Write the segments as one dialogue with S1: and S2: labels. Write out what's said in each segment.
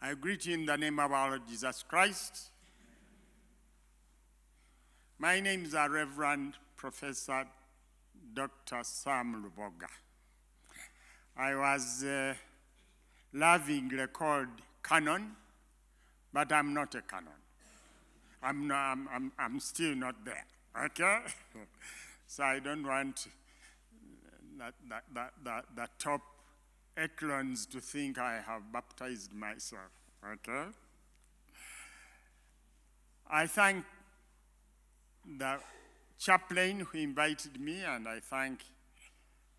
S1: I greet you in the name of our Lord Jesus Christ. My name is Reverend Professor Dr. Sam Luboga. I was lovingly called Canon, but I'm not a Canon. I'm still not there, okay? So I don't want the top echelons to think I have baptized myself, okay? I thank the chaplain who invited me, and I thank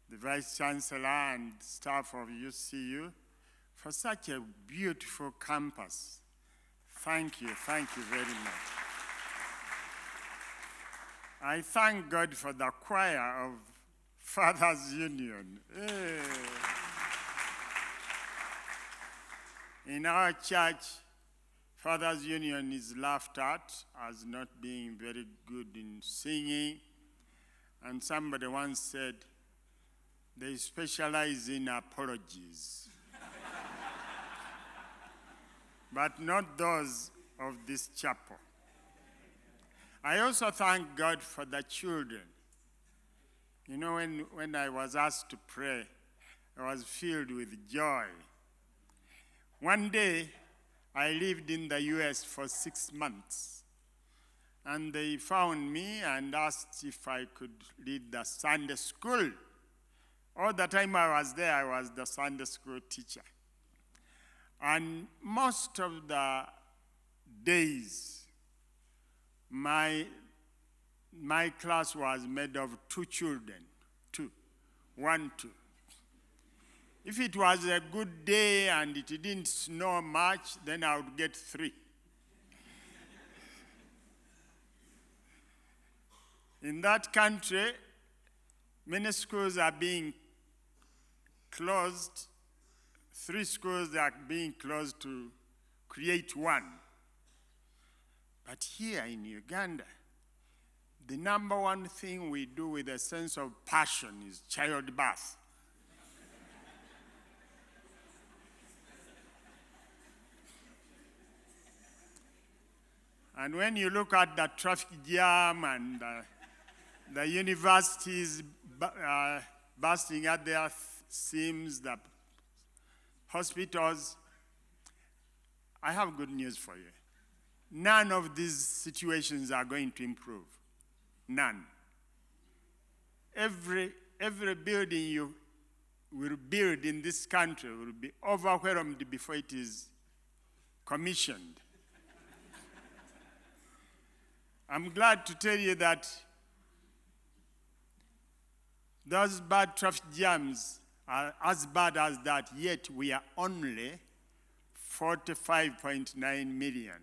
S1: the Vice Chancellor and staff of UCU for such a beautiful campus. Thank you very much. I thank God for the choir of Fathers Union. Hey. In our church, Fathers Union is laughed at as not being very good in singing. And somebody once said, they specialize in apologies. But not those of this chapel. I also thank God for the children. You know, when I was asked to pray, I was filled with joy. One day, I lived in the US for 6 months, and they found me and asked if I could lead the Sunday school. All the time I was there, I was the Sunday school teacher. And most of the days, my class was made of 2 children, 2. If it was a good day and it didn't snow much, then I would get 3. In that country, many schools are being closed. 3 schools are being closed to create 1. But here in Uganda, the number one thing we do with a sense of passion is childbirth. And when you look at the traffic jam and the universities bursting at their seams, the hospitals, I have good news for you. None of these situations are going to improve. None. Every building you will build in this country will be overwhelmed before it is commissioned. I'm glad to tell you that those bad traffic jams are as bad as that, yet we are only 45.9 million.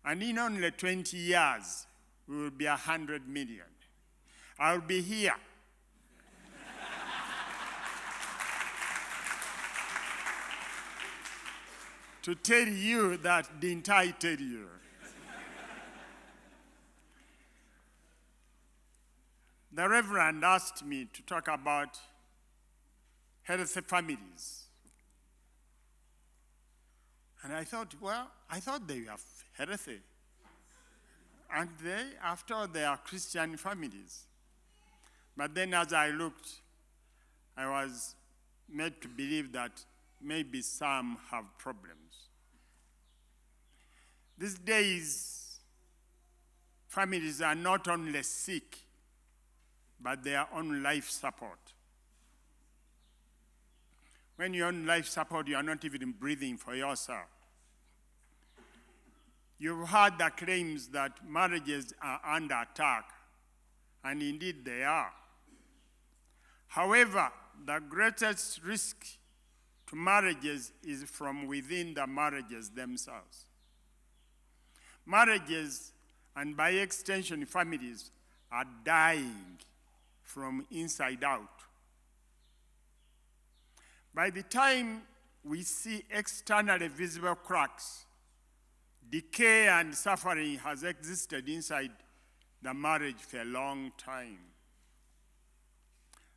S1: And in only 20 years, we will be 100 million. I'll be here. To tell you that didn't I tell you? The Reverend asked me to talk about healthy families. And I thought, well, they were healthy. And they, after all, they are Christian families. But then as I looked, I was made to believe that maybe some have problems. These days, families are not only sick, but they are on life support. When you're on life support, you are not even breathing for yourself. You've heard the claims that marriages are under attack, and indeed they are. However, the greatest risk to marriages is from within the marriages themselves. Marriages, and by extension families, are dying from inside out. By the time we see externally visible cracks, decay and suffering has existed inside the marriage for a long time.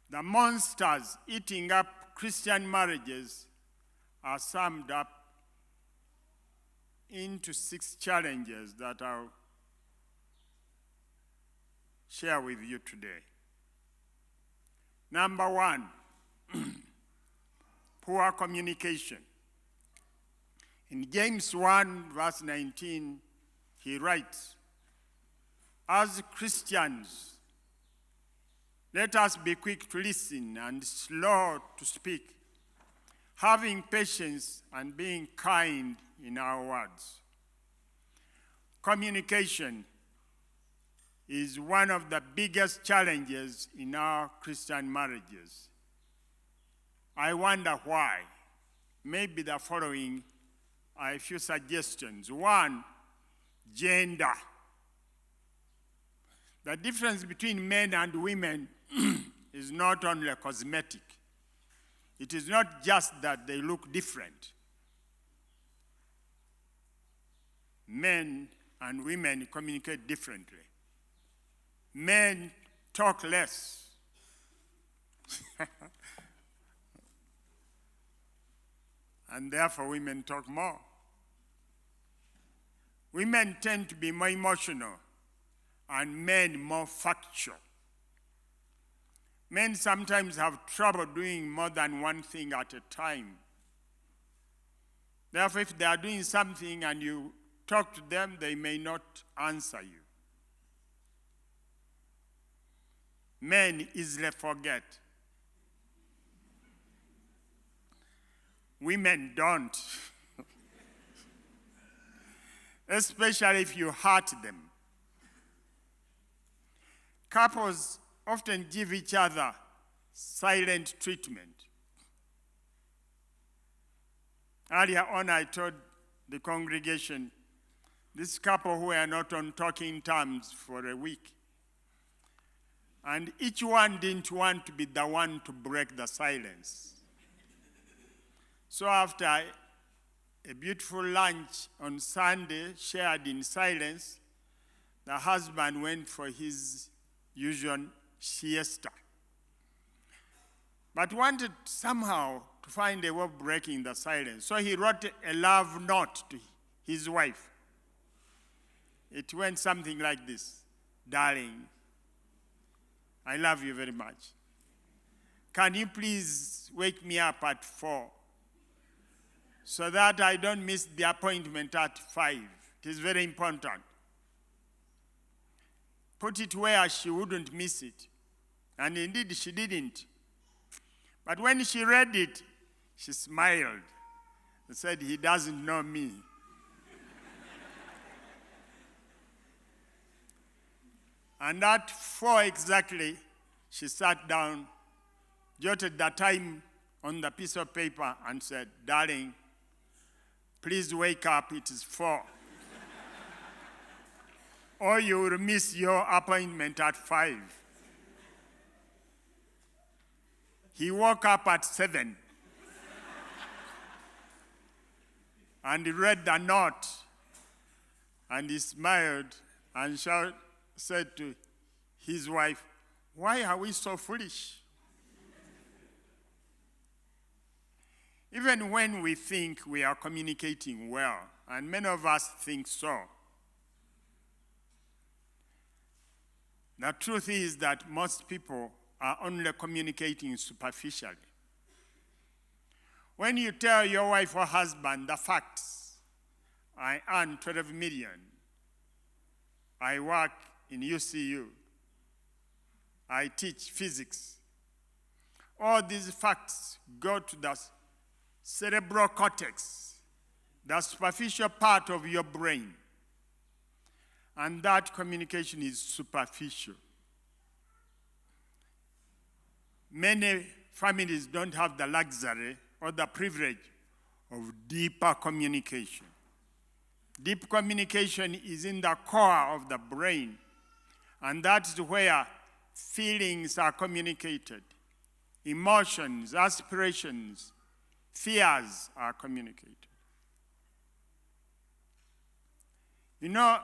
S1: The monsters eating up Christian marriages are summed up into 6 challenges that I'll share with you today. Number 1, poor communication. In James 1, verse 19, he writes, "As Christians, let us be quick to listen and slow to speak, having patience and being kind in our words." Communication is one of the biggest challenges in our Christian marriages. I wonder why. Maybe the following are a few suggestions. 1, gender. The difference between men and women is not only cosmetic. It is not just that they look different. Men and women communicate differently. Men talk less. And therefore women talk more. Women tend to be more emotional and men more factual. Men sometimes have trouble doing more than one thing at a time. Therefore, if they are doing something and you talk to them, they may not answer you. Men easily forget. Women don't. Especially if you hurt them. Couples often give each other silent treatment. Earlier on, I told the congregation, this couple who were not on talking terms for a week. And each one didn't want to be the one to break the silence. So after a beautiful lunch on Sunday, shared in silence, the husband went for his usual siesta, but wanted somehow to find a way of breaking the silence. So he wrote a love note to his wife. It went something like this: "Darling, I love you very much. Can you please wake me up at 4 so that I don't miss the appointment at 5? It is very important." Put it where she wouldn't miss it. And indeed, she didn't. But when she read it, she smiled and said, "He doesn't know me." And at 4 exactly, she sat down, jotted the time on the piece of paper, and said, "Darling, please wake up, it is 4. Or you will miss your appointment at 5. He woke up at 7 and he read the note, and he smiled and said to his wife, "Why are we so foolish?" Even when we think we are communicating well, and many of us think so, the truth is that most people are only communicating superficially. When you tell your wife or husband the facts, "I earn 12 million, I work in UCU, I teach physics," all these facts go to the cerebral cortex, the superficial part of your brain. And that communication is superficial. Many families don't have the luxury or the privilege of deeper communication. Deep communication is in the core of the brain, and that's where feelings are communicated. Emotions, aspirations, fears are communicated. You know,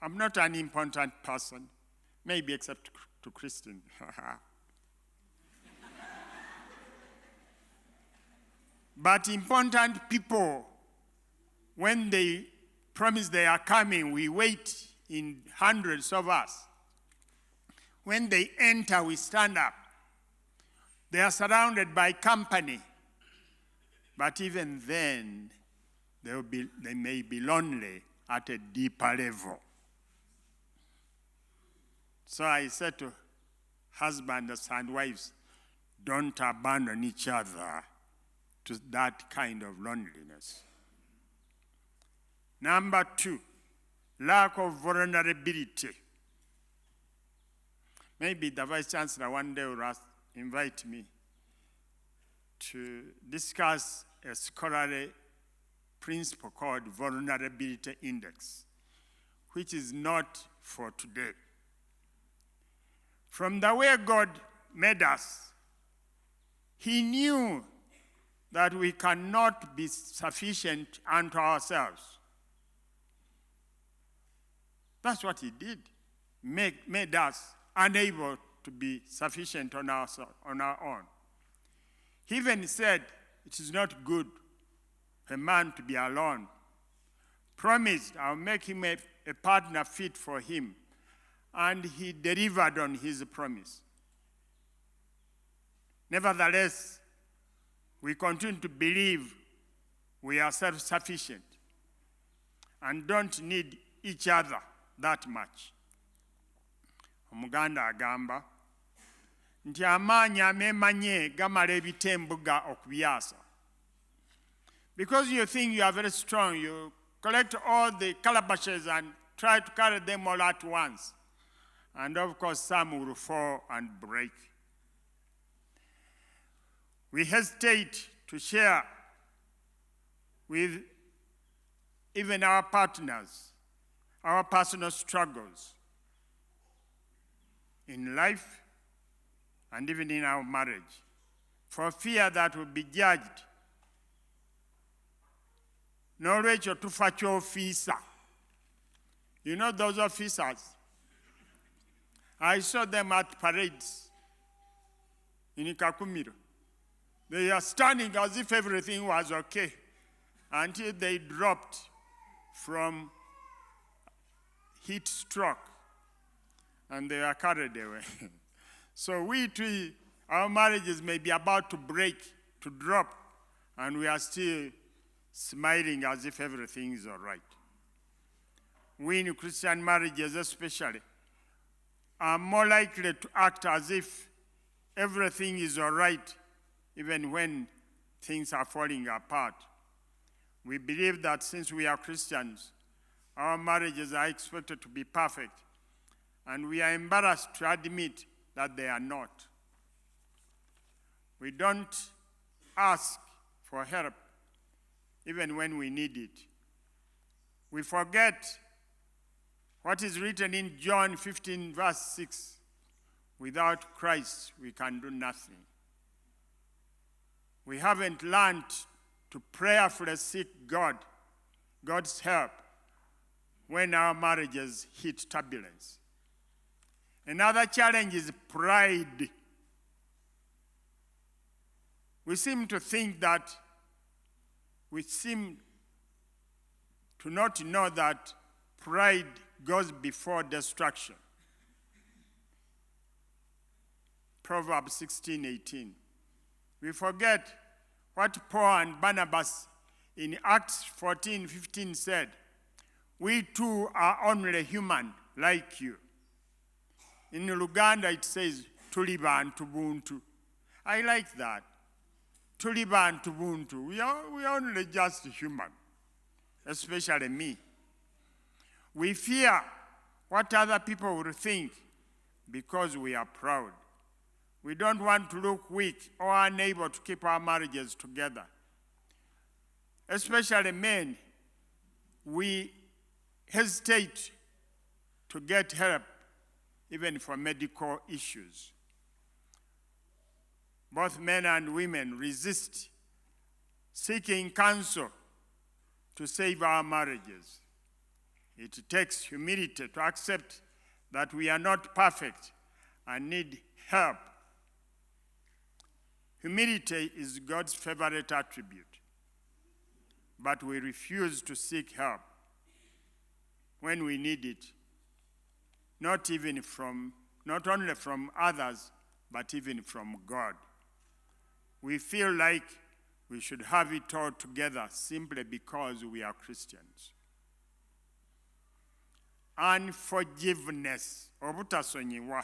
S1: I'm not an important person, maybe except to Christine. But important people when they promise they are coming, we wait in hundreds of us. When they enter, we stand up. They are surrounded by company. But even then, they may be lonely at a deeper level. So I said to husbands and wives, don't abandon each other to that kind of loneliness. Number 2, lack of vulnerability. Maybe the Vice Chancellor one day will invite me to discuss a scholarly principle called vulnerability index, which is not for today. From the way God made us, He knew that we cannot be sufficient unto ourselves. That's what He did, made us unable to be sufficient on our own. He even said it is not good for a man to be alone. Promised, I'll make him a partner fit for him. And He delivered on His promise. Nevertheless, we continue to believe we are self-sufficient and don't need each other that much. Omuganda agamba nti amaanyi ameemanye gamala ebitembuga okubyasa. Because you think you are very strong, you collect all the calabashes and try to carry them all at once. And of course, some will fall and break. We hesitate to share with even our partners our personal struggles in life and even in our marriage, for fear that we'll be judged. N'olwekyo tufa ky'ofiisa. You know those officers? I saw them at parades in Kakumiro. They are standing as if everything was okay until they dropped from heat stroke and they are carried away. So we too, our marriages may be about to break, to drop, and we are still smiling as if everything is all right. We in Christian marriages especially are more likely to act as if everything is all right, even when things are falling apart. We believe that since we are Christians, our marriages are expected to be perfect, and we are embarrassed to admit that they are not. We don't ask for help, even when we need it. We forget what is written in John 15, verse 6. Without Christ, we can do nothing. We haven't learned to prayerfully seek God's help, when our marriages hit turbulence. Another challenge is pride. We seem to not know that pride goes before destruction. Proverbs 16:18. We forget what Paul and Barnabas in Acts 14:15 said. We too are only human like you. In Luganda it says, tuli bantu buntu. I like that. Tuli bantu buntu. We are only just human, especially me. We fear what other people will think because we are proud. We don't want to look weak or unable to keep our marriages together. Especially men, we hesitate to get help even for medical issues. Both men and women resist seeking counsel to save our marriages. It takes humility to accept that we are not perfect and need help. Humility is God's favorite attribute. but we refuse to seek help when we need it, not only from others, but even from God. We feel like we should have it all together simply because we are Christians. Unforgiveness, obutasonyiwa.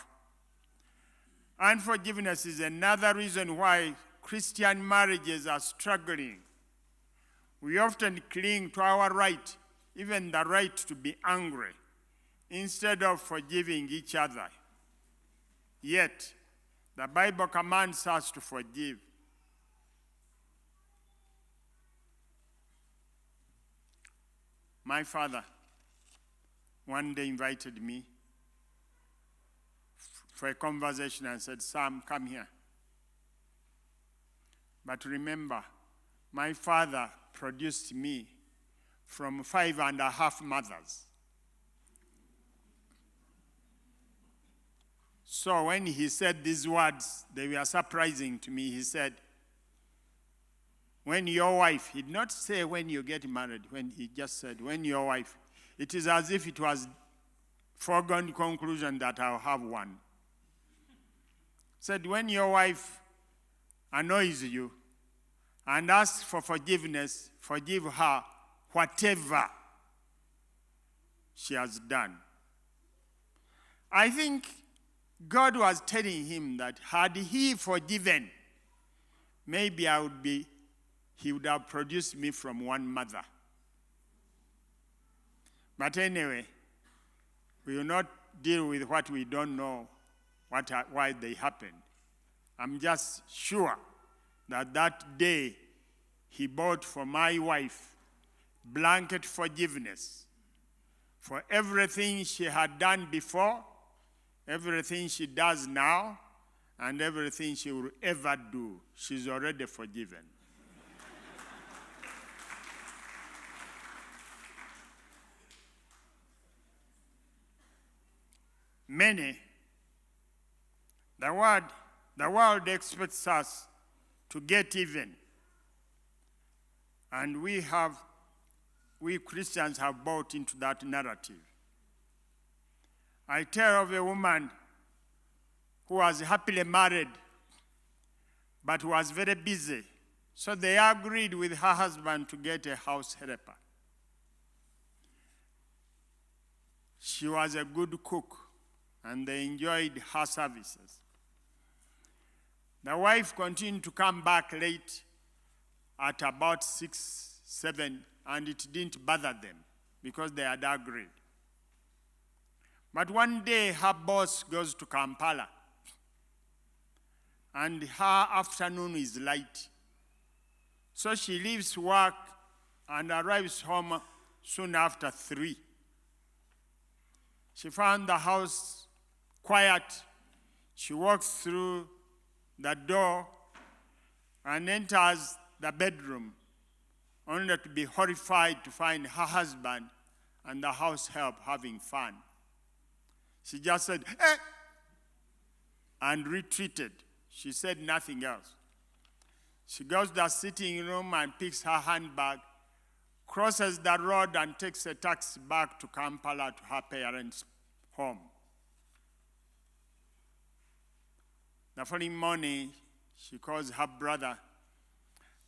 S1: Unforgiveness is another reason why Christian marriages are struggling. We often cling to our right, even the right to be angry, instead of forgiving each other. Yet, the Bible commands us to forgive. My father one day invited me for a conversation and said, "Sam, come here." But remember, my father produced me from 5.5 mothers. So when he said these words, they were surprising to me. He said, when your wife, he did not say when you get married, when he just said, when your wife, it is as if it was foregone conclusion that I'll have one. Said, when your wife annoys you and asks for forgiveness, forgive her whatever she has done. I think God was telling him that had he forgiven, maybe he would have produced me from one mother. But anyway, we will not deal with what we don't know, why they happened. I'm just sure that that day he bought for my wife blanket forgiveness for everything she had done before, everything she does now, and everything she will ever do. She's already forgiven. Many, the world expects us to get even. And we Christians have bought into that narrative. I tell of a woman who was happily married, but was very busy. So they agreed with her husband to get a house helper. She was a good cook, and they enjoyed her services. The wife continued to come back late at about 6, 7, and it didn't bother them because they had agreed. But one day her boss goes to Kampala, and her afternoon is light. So she leaves work and arrives home soon after 3. She found the house quiet. She walks through the door and enters the bedroom, only to be horrified to find her husband and the house help having fun. She just said, "Eh," and retreated. She said nothing else. She goes to the sitting room and picks her handbag, crosses the road and takes a taxi back to Kampala to her parents' home. The following morning, she calls her brother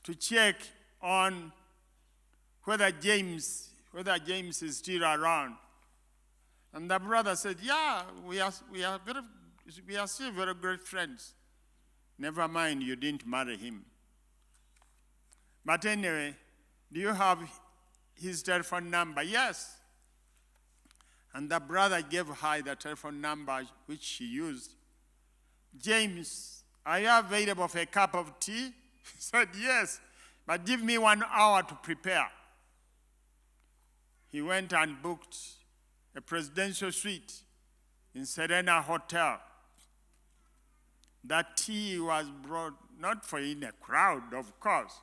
S1: to check on whether James is still around. And the brother said, "Yeah, we are still very great friends. Never mind, you didn't marry him. But anyway, do you have his telephone number?" "Yes." And the brother gave her the telephone number which she used. "James, are you available for a cup of tea?" He said, "Yes, but give me 1 hour to prepare." He went and booked a presidential suite in Serena Hotel. The tea was brought, not for in a crowd, of course.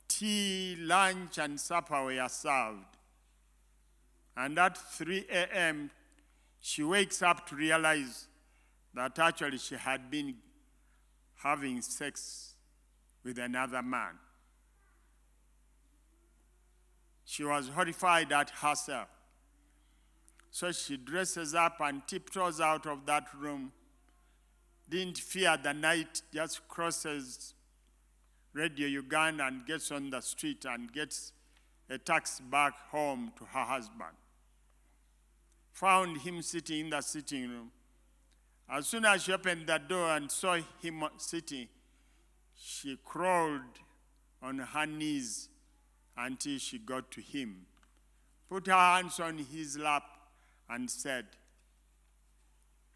S1: Tea, lunch, and supper were served. And at 3 a.m., she wakes up to realize that actually she had been having sex with another man. She was horrified at herself. So she dresses up and tiptoes out of that room. Didn't fear the night, just crosses Radio Uganda and gets on the street and gets a taxi back home to her husband. Found him sitting in the sitting room. As soon as she opened the door and saw him sitting, she crawled on her knees until she got to him, put her hands on his lap and said,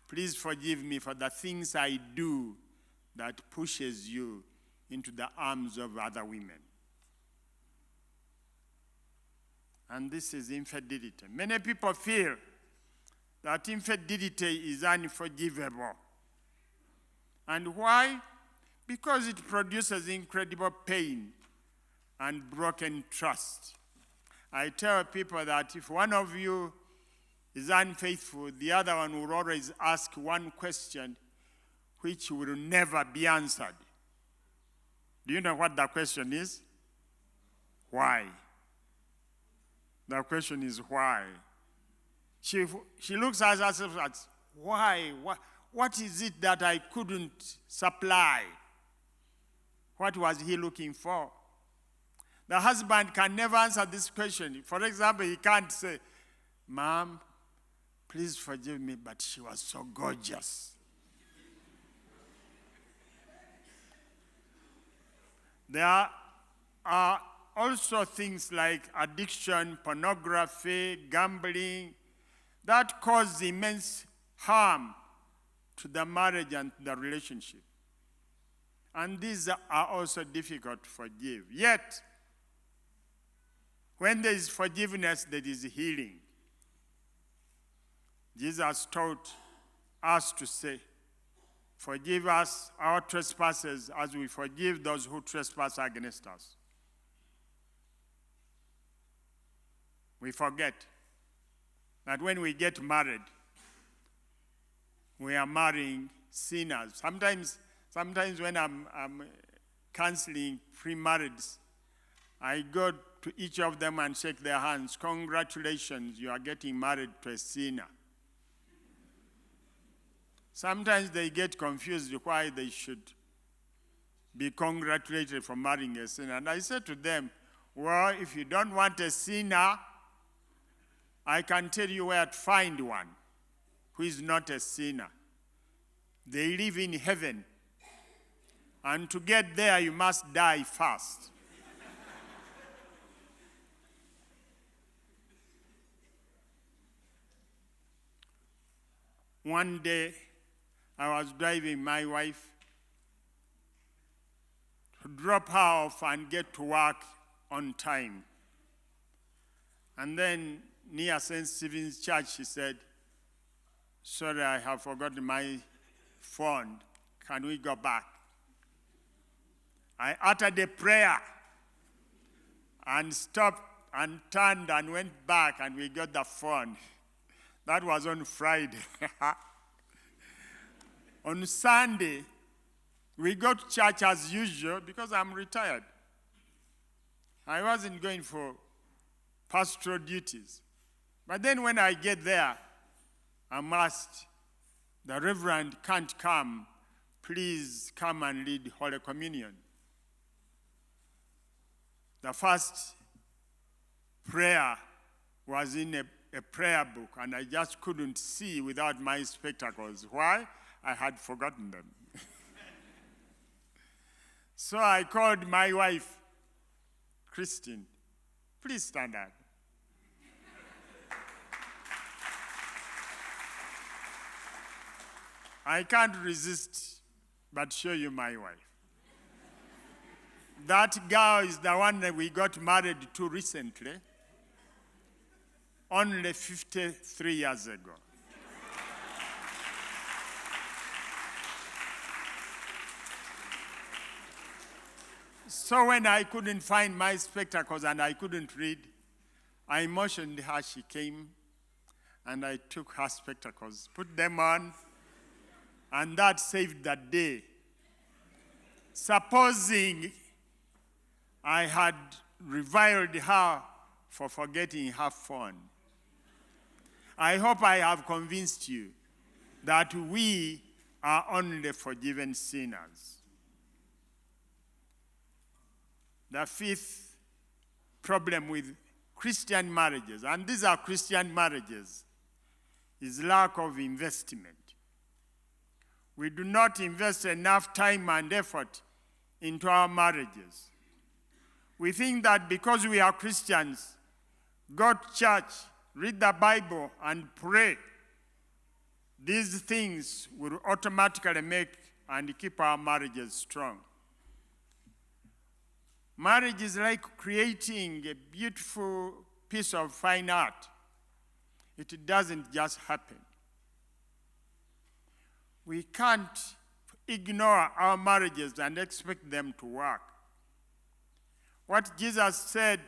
S1: "Please forgive me for the things I do that pushes you into the arms of other women." And this is infidelity. Many people feel that infidelity is unforgivable. And why? Because it produces incredible pain and broken trust. I tell people that if one of you is unfaithful, the other one will always ask one question which will never be answered. Do you know what the question is? Why? The question is why. She looks at herself as, why? What is it that I couldn't supply? What was he looking for? The husband can never answer this question. For example, he can't say, "Mom, please forgive me, but she was so gorgeous." There are also things like addiction, pornography, gambling, that cause immense harm to the marriage and the relationship. And these are also difficult to forgive. Yet, when there is forgiveness, there is healing. Jesus taught us to say, "Forgive us our trespasses as we forgive those who trespass against us." We forget that when we get married, we are marrying sinners. Sometimes when I'm counseling pre-marrieds, I go to each of them and shake their hands. "Congratulations, you are getting married to a sinner." Sometimes they get confused why they should be congratulated for marrying a sinner. And I said to them, "Well, if you don't want a sinner, I can tell you where to find one who is not a sinner. They live in heaven. And to get there, you must die first." One day, I was driving my wife to drop her off and get to work on time. And then near St. Stephen's Church, she said, "Sorry, I have forgotten my phone. Can we go back?" I uttered a prayer and stopped and turned and went back, and we got the phone. That was on Friday. On Sunday, we go to church as usual because I'm retired. I wasn't going for pastoral duties. But then when I get there, I'm asked, "The Reverend can't come. Please come and lead Holy Communion." The first prayer was in a prayer book, and I just couldn't see without my spectacles. Why? I had forgotten them. So I called my wife, "Christine, please stand up." I can't resist but show you my wife. That girl is the one that we got married to recently, only 53 years ago. So when I couldn't find my spectacles and I couldn't read, I motioned her. She came, and I took her spectacles, put them on, and that saved the day. Supposing I had reviled her for forgetting her phone. I hope I have convinced you that we are only forgiven sinners. The fifth problem with Christian marriages, and these are Christian marriages, is lack of investment. We do not invest enough time and effort into our marriages. We think that because we are Christians, go to church, read the Bible, and pray, these things will automatically make and keep our marriages strong. Marriage is like creating a beautiful piece of fine art. It doesn't just happen. We can't ignore our marriages and expect them to work. What Jesus said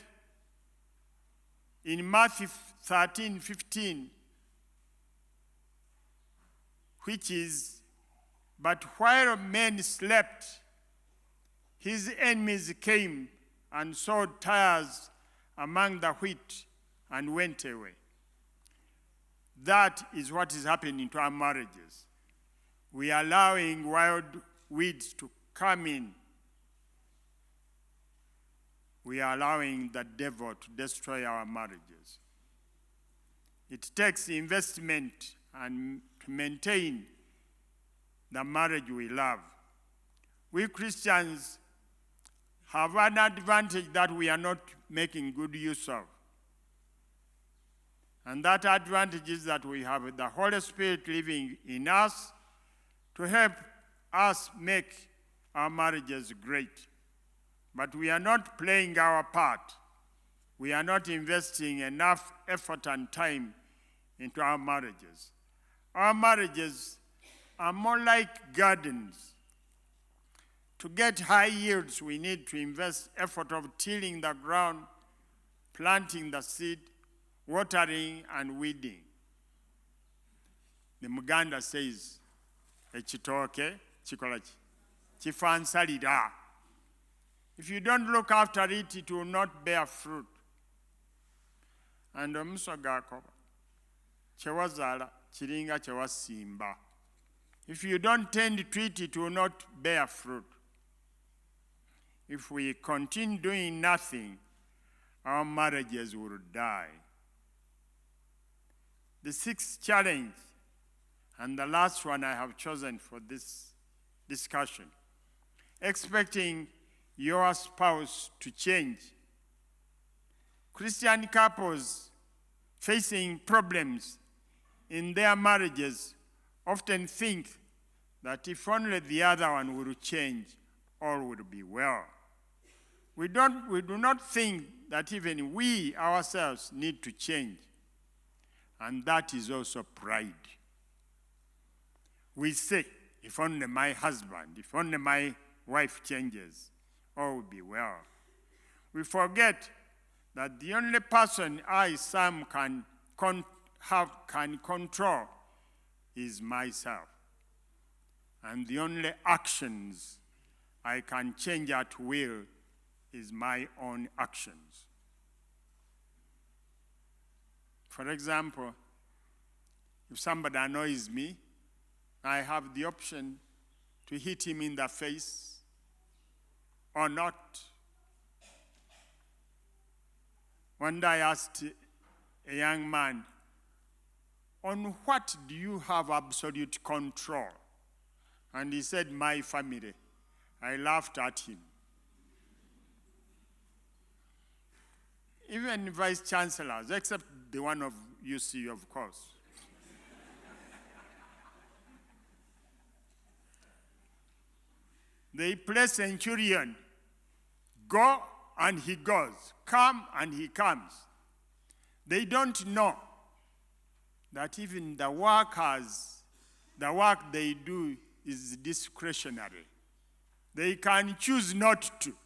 S1: in Matthew 13:15, which is, "But while men slept, his enemies came and sowed tares among the wheat and went away." That is what is happening to our marriages. We are allowing wild weeds to come in. We are allowing the devil to destroy our marriages. It takes investment and to maintain the marriage we love. We Christians have an advantage that we are not making good use of. And that advantage is that we have the Holy Spirit living in us to help us make our marriages great. But we are not playing our part. We are not investing enough effort and time into our marriages. Our marriages are more like gardens. To get high yields, we need to invest effort of tilling the ground, planting the seed, watering, and weeding. The Muganda says, "Ekitooke kikola ki? Kifa nsalira." If you don't look after it, it will not bear fruit. And omuso gakoba kyewazaala kiringa kyewasimba. If you don't tend to it, it will not bear fruit. If we continue doing nothing, our marriages will die. The sixth challenge, and the last one I have chosen for this discussion, expecting your spouse to change. Christian couples facing problems in their marriages often think that if only the other one will change, all will be well. We do not think that even we ourselves need to change. And that is also pride. We say, if only my husband, if only my wife changes, all will be well. We forget that the only person I, Sam, can control is myself. And the only actions I can change at will is my own actions. For example, if somebody annoys me, I have the option to hit him in the face or not. One day I asked a young man, "On what do you have absolute control?" And he said, "My family." I laughed at him. Even vice chancellors, except the one of UC, of course. They play centurion. Go and he goes. Come and he comes. They don't know that even the workers, the work they do is discretionary. They can choose not to.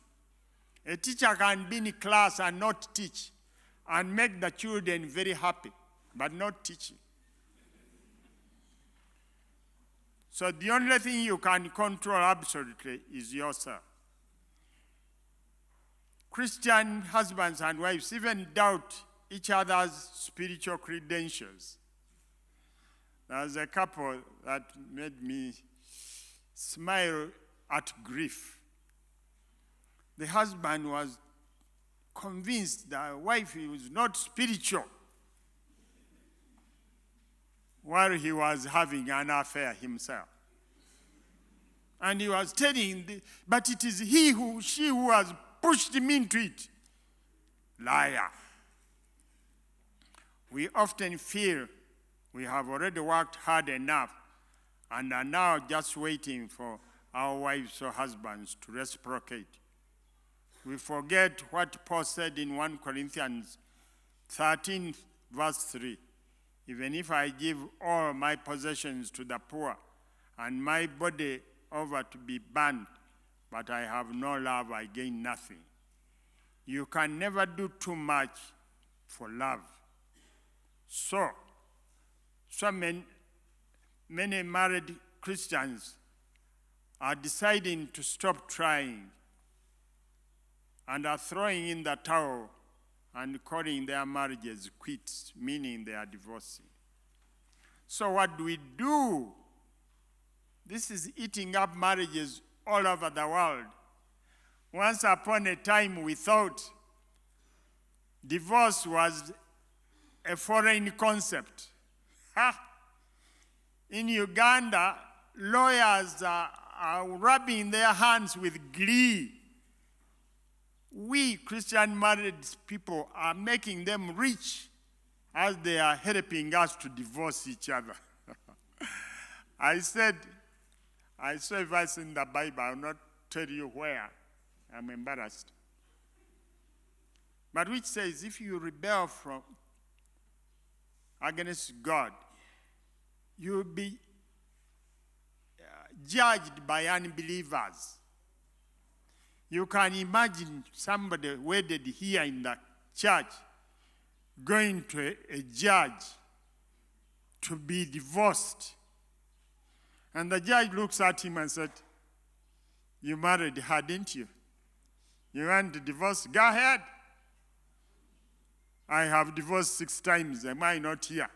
S1: A teacher can be in class and not teach and make the children very happy, but not teaching. So the only thing you can control absolutely is yourself. Christian husbands and wives even doubt each other's spiritual credentials. There was a couple that made me smile at grief. The husband was convinced that the wife was not spiritual while he was having an affair himself. And he was telling, but it is she who has pushed him into it. Liar. We often feel we have already worked hard enough and are now just waiting for our wives or husbands to reciprocate. We forget what Paul said in 1 Corinthians 13, verse 3. Even if I give all my possessions to the poor and my body over to be burned, but I have no love, I gain nothing. You can never do too much for love. So many married Christians are deciding to stop trying and are throwing in the towel and calling their marriages quits, meaning they are divorcing. So what do we do? This is eating up marriages all over the world. Once upon a time, we thought divorce was a foreign concept. In Uganda, lawyers are rubbing their hands with glee. We Christian married people are making them rich as they are helping us to divorce each other. I saw a verse in the Bible. I will not tell you where. I'm embarrassed. But which says, if you rebel against God, you will be judged by unbelievers. You can imagine somebody wedded here in the church going to a judge to be divorced. And the judge looks at him and said, you married her, didn't you? You want to divorce? Go ahead. I have divorced 6 times. Am I not here?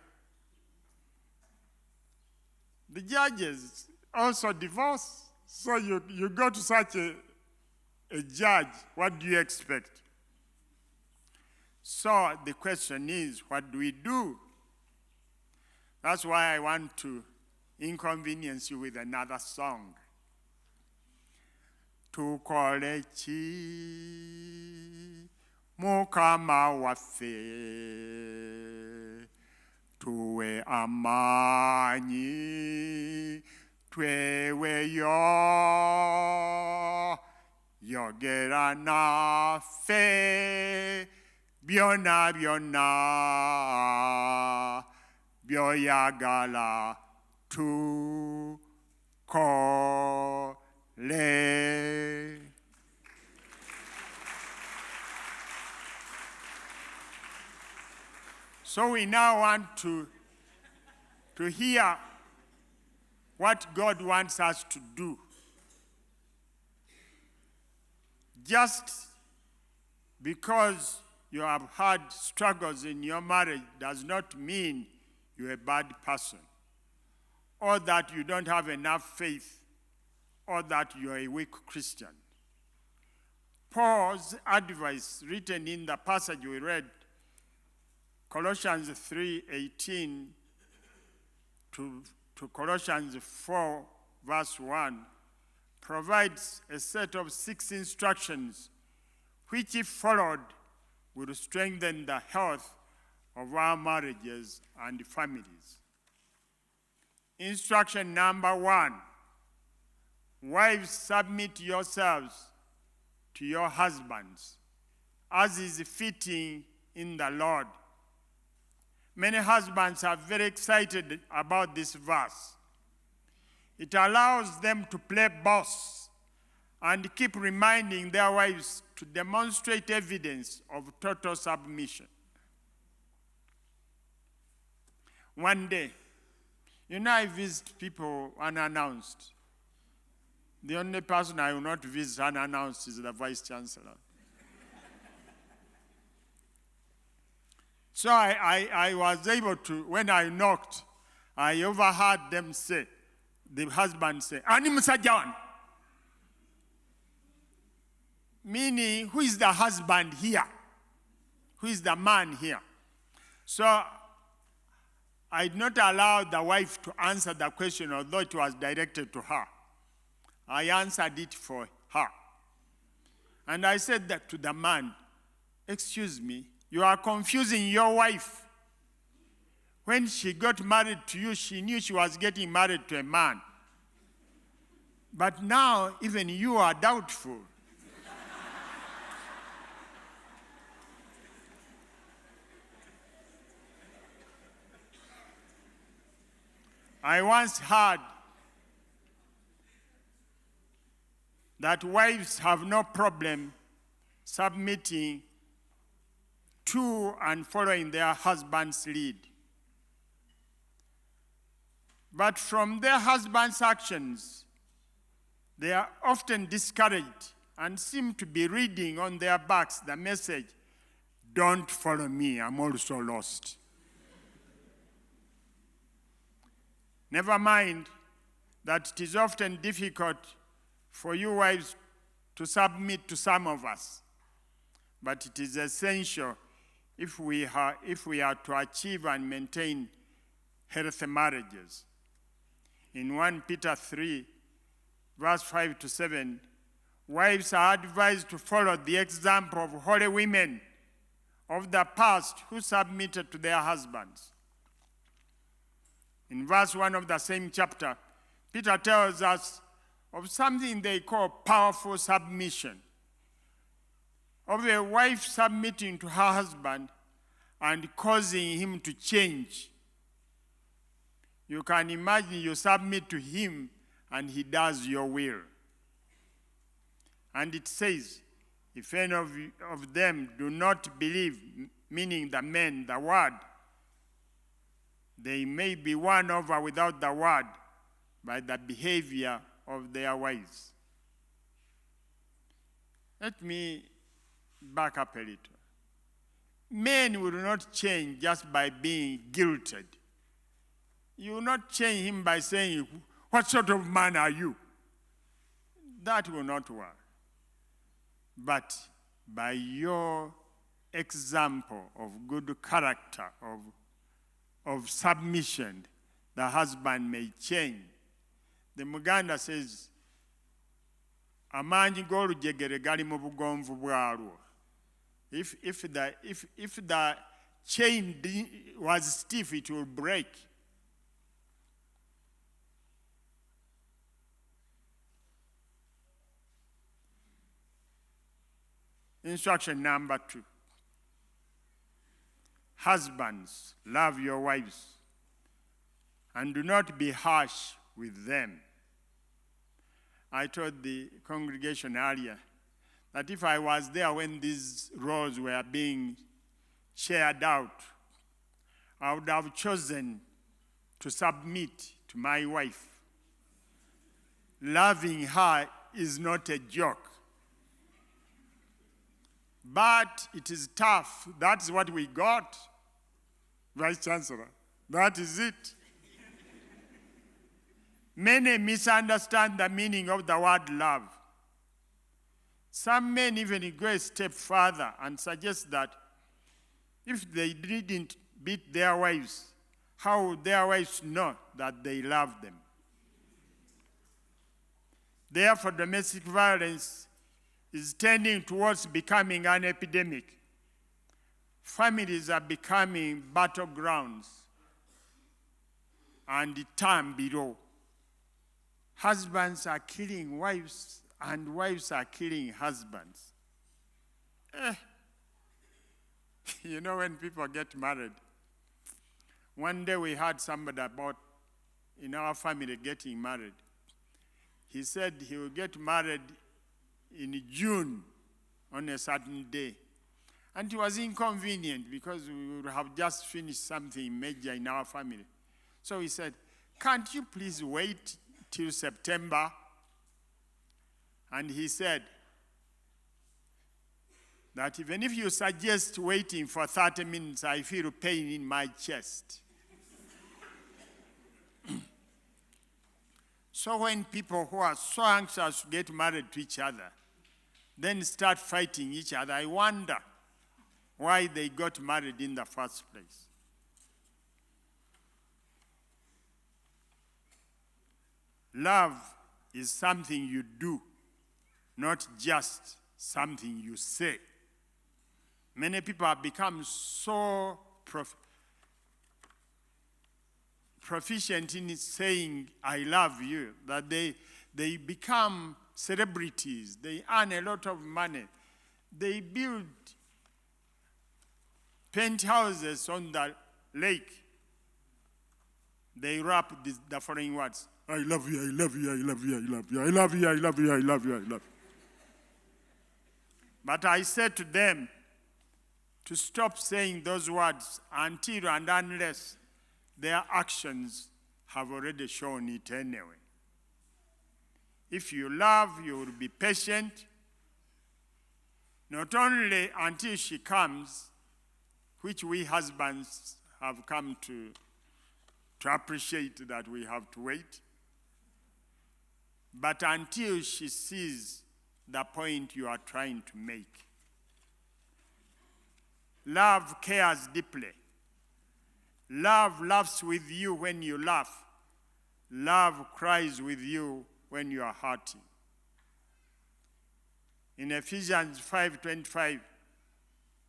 S1: The judges also divorce. So you go to such a judge, what do you expect? So the question is, what do we do? That's why I want to inconvenience you with another song. Tukolechi mukama waffe tuwe amanyi tweweyo yogera naffe byonna byonna byoyagala tukole. So we now want to hear what God wants us to do. Just because you have had struggles in your marriage does not mean you're a bad person, or that you don't have enough faith, or that you're a weak Christian. Paul's advice, written in the passage we read, Colossians 3:18 to Colossians 4, verse 1, provides a set of 6 instructions which, if followed, will strengthen the health of our marriages and families. Instruction number 1, wives, submit yourselves to your husbands, as is fitting in the Lord. Many husbands are very excited about this verse. It allows them to play boss and keep reminding their wives to demonstrate evidence of total submission. One day, I visit people unannounced. The only person I will not visit unannounced is the Vice Chancellor. So I was able to, when I knocked, I overheard them say, the husband say, "Ani musajja wano." Meaning, who is the husband here? Who is the man here? So I did not allow the wife to answer the question, although it was directed to her. I answered it for her. And I said that to the man, "Excuse me, you are confusing your wife. When she got married to you, she knew she was getting married to a man. But now, even you are doubtful." I once heard that wives have no problem submitting to and following their husband's lead. But from their husband's actions, they are often discouraged and seem to be reading on their backs the message, "Don't follow me, I'm also lost." Never mind that it is often difficult for you wives to submit to some of us, but it is essential if we are to achieve and maintain healthy marriages. In 1 Peter 3, verse 5 to 7, wives are advised to follow the example of holy women of the past who submitted to their husbands. In verse 1 of the same chapter, Peter tells us of something they call powerful submission, of a wife submitting to her husband and causing him to change. You can imagine you submit to him and he does your will. And it says, if any of them do not believe, meaning the men, the word, they may be won over without the word by the behavior of their wives. Let me back up a little. Men will not change just by being guilted. You will not change him by saying, "What sort of man are you?" That will not work. But by your example of good character, of submission, the husband may change. The Muganda says, "Amaanyi g'olujegere gali mu bugonvu bwalwo." If the chain was stiff, it will break. Instruction number 2. Husbands, love your wives and do not be harsh with them. I told the congregation earlier that if I was there when these roles were being shared out, I would have chosen to submit to my wife. Loving her is not a joke. But it is tough. That's what we got, Vice Chancellor. That is it. Many misunderstand the meaning of the word love. Some men even go a step further and suggest that if they didn't beat their wives, how would their wives know that they love them? Therefore, domestic violence is tending towards becoming an epidemic. Families are becoming battlegrounds and time below. Husbands are killing wives and wives are killing husbands. You know, when people get married, one day we heard somebody about in our family getting married. He said he will get married in June on a certain day. And it was inconvenient because we would have just finished something major in our family. So he said, "Can't you please wait till September?" And he said, that even if you suggest waiting for 30 minutes, I feel pain in my chest. So when people who are so anxious to get married to each other then start fighting each other, I wonder why they got married in the first place. Love is something you do, not just something you say. Many people have become so proficient in saying, I love you, that they become celebrities. They earn a lot of money. They build penthouses on the lake. They rap the following words: I love you, I love you, I love you, I love you, I love you, I love you, I love you, I love you. But I said to them to stop saying those words until and unless their actions have already shown it anyway. If you love, you will be patient, not only until she comes, which we husbands have come to appreciate that we have to wait, but until she sees the point you are trying to make. Love cares deeply. Love laughs with you when you laugh. Love cries with you when you are hurting. In Ephesians 5:25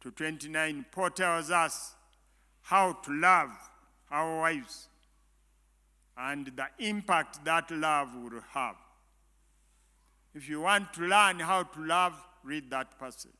S1: to 29, Paul tells us how to love our wives and the impact that love will have. If you want to learn how to love, read that passage.